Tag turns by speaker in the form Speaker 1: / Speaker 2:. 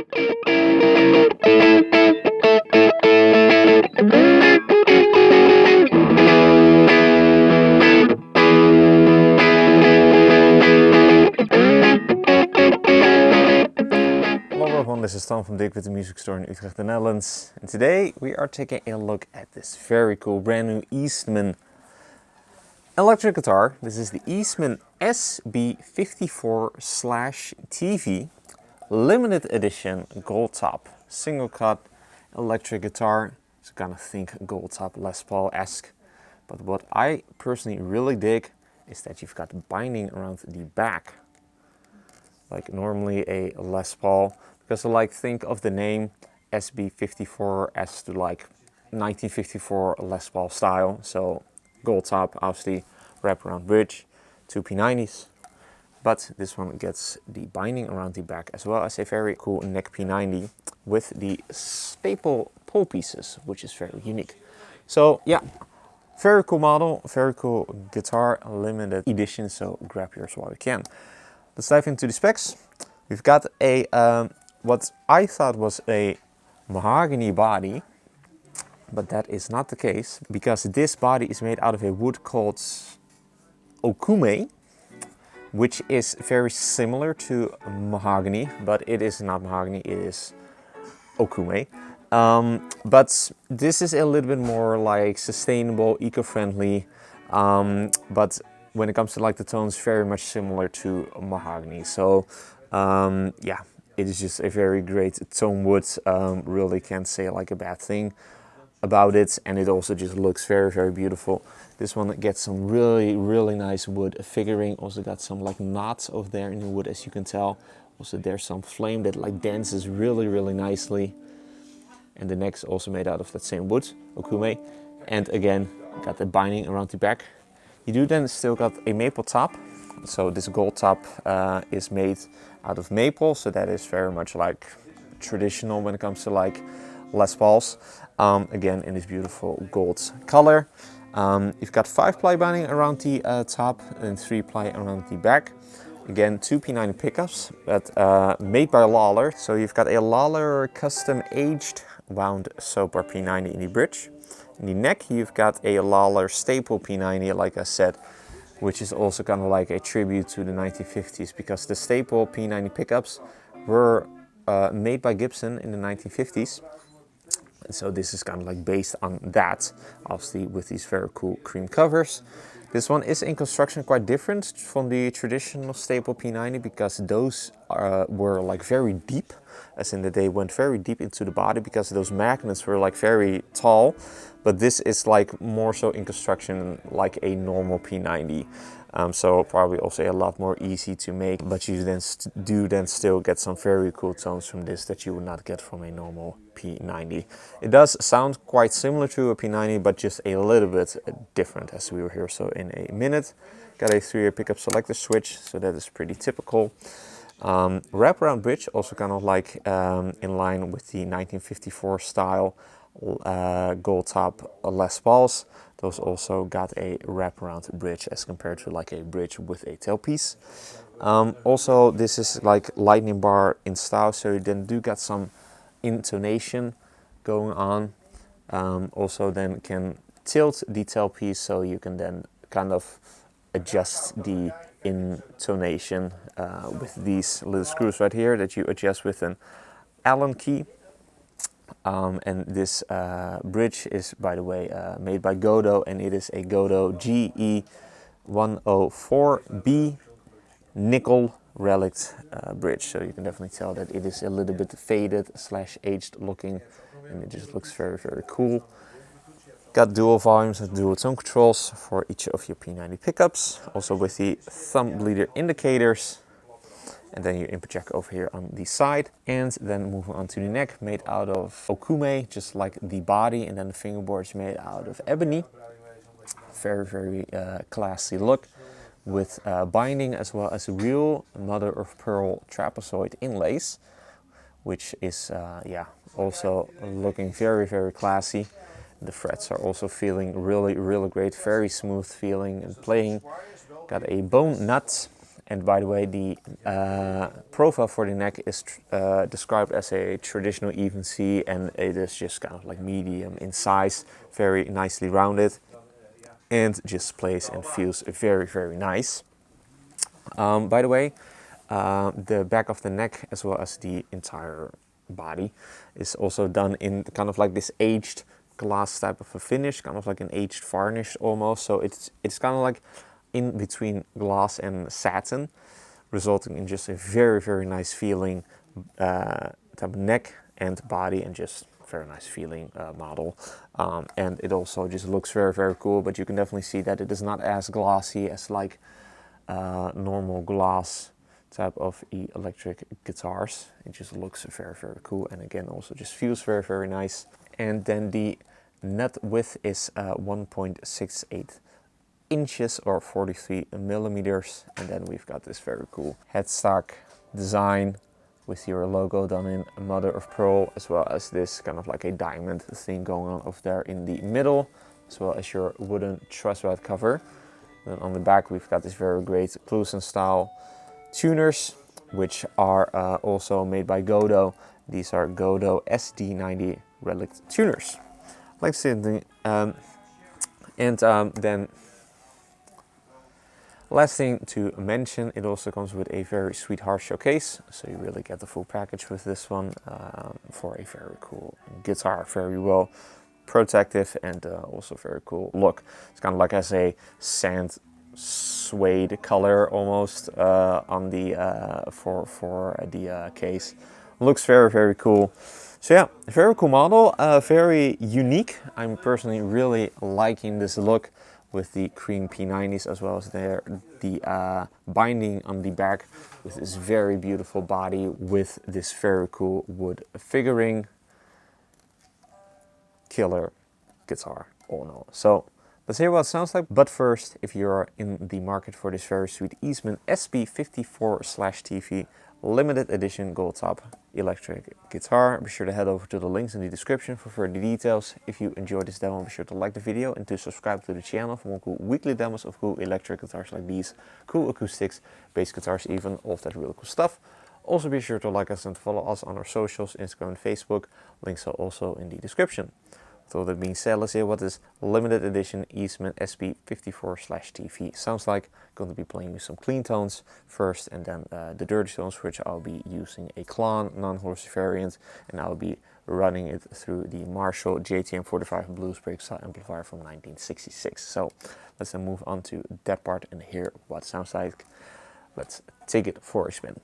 Speaker 1: This is Tom from Dirk Witte Music Store in Utrecht, the Netherlands. And today we are taking a look at this very cool brand new Eastman electric guitar. This is the Eastman SB54/TV limited edition Goldtop single cut electric guitar. So kind of think Goldtop Les Paul-esque. But what I personally really dig is that you've got binding around the back, like normally a Les Paul. Because I like think of the name SB54 as to like 1954 Les Paul style. So Goldtop, obviously wraparound bridge, two P90s. But this one gets the binding around the back as well as a very cool neck P90 with the staple pole pieces, which is very unique. So yeah, very cool model, very cool guitar, limited edition. So grab yours while you can. Let's dive into the specs. We've got a what I thought was a mahogany body, but that is not the case, because this body is made out of a wood called okume, which is very similar to mahogany, but it is not mahogany, it is okume. But this is a little bit more like sustainable, eco-friendly, but when it comes to like the tones, very much similar to mahogany. So yeah, it is just a very great tone wood. Really can't say like a bad thing about it, and it also just looks very, very beautiful. This one gets some really, really nice wood figuring. Also got some like knots over there in the wood, as you can tell. Also there's some flame that like dances really, really nicely. And the neck's also made out of that same wood, okume. And again, got the binding around the back. You do then still got a maple top. So this Goldtop is made out of maple, so that is very much like traditional when it comes to like Les Pauls. Again, in this beautiful gold color. You've got 5-ply binding around the top and 3-ply around the back. Again, two P90 pickups, but made by Lawler. So you've got a Lawler custom aged wound soapbar P90 in the bridge. In the neck, you've got a Lawler staple P90, like I said, which is also kind of like a tribute to the 1950s, because the staple P90 pickups were made by Gibson in the 1950s. And so this is kind of like based on that, obviously with these very cool cream covers. This one is in construction quite different from the traditional staple P90, because those were like very deep, as in that they went very deep into the body because those magnets were like very tall. But this is like more so in construction like a normal P90. So probably also a lot more easy to make, but you then do still get some very cool tones from this that you would not get from a normal P90. It does sound quite similar to a P90, but just a little bit different, as we will hear so in a minute. Got a 3-way pickup selector switch, so that is pretty typical. Wraparound bridge, also kind of like in line with the 1954 style Goldtop Les Pauls. Those also got a wraparound bridge as compared to like a bridge with a tailpiece. Also, this is like lightning bar in style, so you then do get some intonation going on. Also then can tilt the tailpiece, so you can then kind of adjust the intonation with these little screws right here that you adjust with an Allen key. And this bridge is, by the way, made by Godo, and it is a Godo GE104B nickel relic bridge. So you can definitely tell that it is a little bit faded / aged looking, and it just looks very, very cool. Got dual volumes and dual tone controls for each of your P90 pickups, also with the thumb bleeder indicators. And then your input jack over here on the side. And then moving on to the neck, made out of okume, just like the body. And then the fingerboard is made out of ebony. Very, very classy look, with binding as well as real mother of pearl trapezoid inlays, which is yeah, also looking very, very classy. The frets are also feeling really, really great, very smooth feeling and playing. Got a bone nut And by the way, the profile for the neck is described as a traditional even C, and it is just kind of like medium in size, very nicely rounded, and just plays and feels very, very nice. By the way, the back of the neck as well as the entire body is also done in kind of like this aged glass type of a finish, kind of like an aged varnish almost. So it's kind of like in between glass and satin, resulting in just a very, very nice feeling type of neck and body, and just very nice feeling model. And it also just looks very, very cool, but you can definitely see that it is not as glossy as like normal glass type of electric guitars. It just looks very, very cool, and again also just feels very, very nice. And then the net width is 1.68 inches or 43 millimeters, and then we've got this very cool headstock design with your logo done in mother of pearl, as well as this kind of like a diamond thing going on over there in the middle, as well as your wooden truss rod cover. Then on the back we've got this very great Clusen style tuners, which are also made by Godo. These are Godo SD90 relic tuners. Like something, then last thing to mention, it also comes with a very sweet hard shell case, so you really get the full package with this one for a very cool guitar, very well protective, and also very cool look. It's kind of like as a sand suede color almost on the for the case. Looks very, very cool. So yeah, very cool model, very unique. I'm personally really liking this look with the cream P90s, as well as the binding on the back with this very beautiful body with this very cool wood figuring. Killer guitar all in all. So let's hear what it sounds like. But first, if you're in the market for this very sweet Eastman SB54/TV limited edition Goldtop electric guitar, be sure to head over to the links in the description for further details. If you enjoyed this demo, be sure to like the video and to subscribe to the channel for more cool weekly demos of cool electric guitars like these, cool acoustics, bass guitars even, all of that really cool stuff. Also be sure to like us and follow us on our socials, Instagram and Facebook. Links are also in the description. With all that being said, let's hear what this limited edition Eastman SB54/TV sounds like. Going to be playing with some clean tones first, and then the dirty tones, which I'll be using a Klon non-horsey variant, and I'll be running it through the Marshall JTM 45 Blues Break style amplifier from 1966. So let's then move on to that part and hear what it sounds like. Let's take it for a spin.